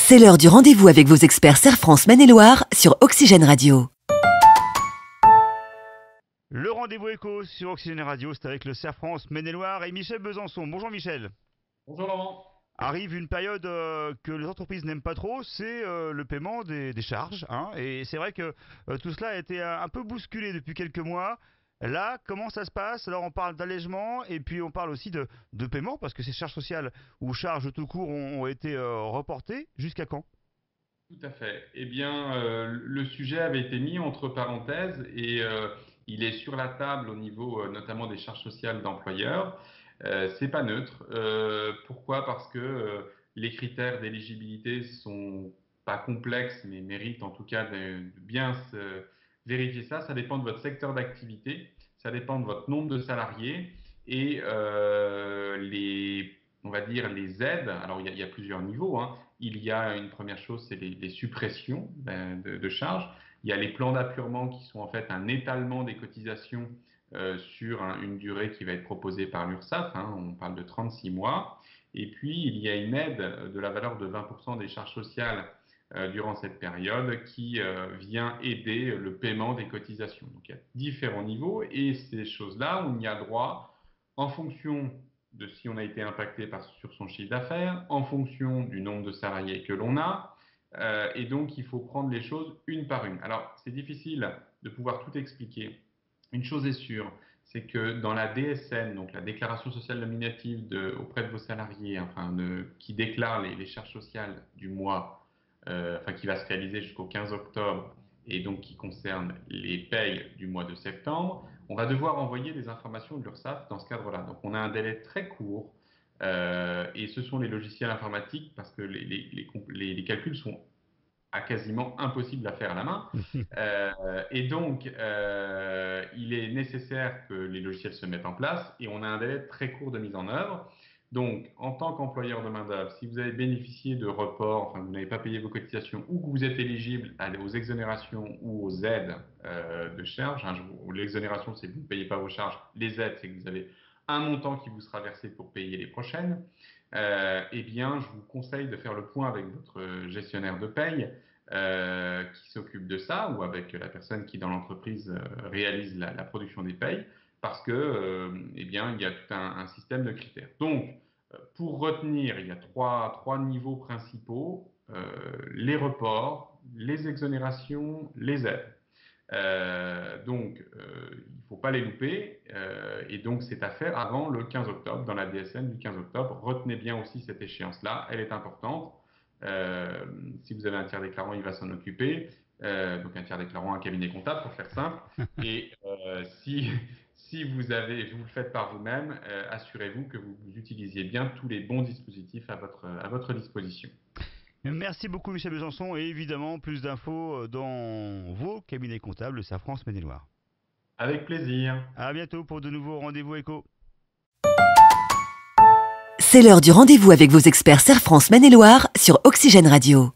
C'est l'heure du rendez-vous avec vos experts Serre France Maine-et-Loire sur Oxygène Radio. Le rendez-vous éco sur Oxygène Radio, c'est avec le Serre France Maine-et-Loire et Michel Besançon. Bonjour Michel. Bonjour Laurent. Arrive une période que les entreprises n'aiment pas trop, c'est le paiement des charges. Et c'est vrai que tout cela a été un peu bousculé depuis quelques mois. Là, comment ça se passe? Alors on parle d'allègement et puis on parle aussi de paiement parce que ces charges sociales ou charges tout court ont été reportées. Jusqu'à quand? Tout à fait. Eh bien, le sujet avait été mis entre parenthèses et il est sur la table au niveau notamment des charges sociales d'employeurs. C'est pas neutre. Pourquoi? Parce que les critères d'éligibilité sont pas complexes, mais méritent en tout cas de bien se vérifier ça. Ça dépend de votre secteur d'activité, ça dépend de votre nombre de salariés et on va dire les aides. Alors il y a plusieurs niveaux, hein. Il y a une première chose, c'est les suppressions de charges. Il y a les plans d'apurement qui sont en fait un étalement des cotisations sur une durée qui va être proposée par l'URSSAF, hein, on parle de 36 mois. Et puis, il y a une aide de la valeur de 20% des charges sociales durant cette période qui vient aider le paiement des cotisations. Donc, il y a différents niveaux et ces choses-là, on y a droit en fonction de si on a été impacté sur son chiffre d'affaires, en fonction du nombre de salariés que l'on a. Et donc, il faut prendre les choses une par une. Alors, c'est difficile de pouvoir tout expliquer. Une chose est sûre, c'est que dans la DSN, donc la déclaration sociale nominative auprès de vos salariés, qui déclare les charges sociales du mois, qui va se réaliser jusqu'au 15 octobre et donc qui concerne les payes du mois de septembre, on va devoir envoyer des informations de l'URSSAF dans ce cadre-là. Donc on a un délai très court et ce sont les logiciels informatiques parce que les calculs sont quasiment impossible à faire à la main. Et donc, il est nécessaire que les logiciels se mettent en place et on a un délai très court de mise en œuvre. Donc, en tant qu'employeur de main-d'œuvre, si vous avez bénéficié de reports, vous n'avez pas payé vos cotisations ou que vous êtes éligible aux exonérations ou aux aides de charges, l'exonération, c'est que vous ne payez pas vos charges, les aides, c'est que vous avez un montant qui vous sera versé pour payer les prochaines. Eh bien, je vous conseille de faire le point avec votre gestionnaire de paye qui s'occupe de ça ou avec la personne qui, dans l'entreprise, réalise la production des payes parce que, eh bien, il y a tout un système de critères. Donc, pour retenir, il y a trois niveaux principaux, les reports, les exonérations, les aides. Donc, il ne faut pas les louper et donc c'est à faire avant le 15 octobre, dans la DSN du 15 octobre. Retenez bien aussi cette échéance-là, elle est importante. Si vous avez un tiers déclarant, il va s'en occuper. Donc un tiers déclarant, un cabinet comptable pour faire simple. Et si vous le faites par vous-même, assurez-vous que vous utilisiez bien tous les bons dispositifs à votre disposition. Merci beaucoup Michel Besançon et évidemment plus d'infos dans vos cabinets comptables, le Serre France Maine-et-Loire. Avec plaisir. À bientôt pour de nouveaux rendez-vous éco. C'est l'heure du rendez-vous avec vos experts Serre France Maine-et-Loire sur Oxygène Radio.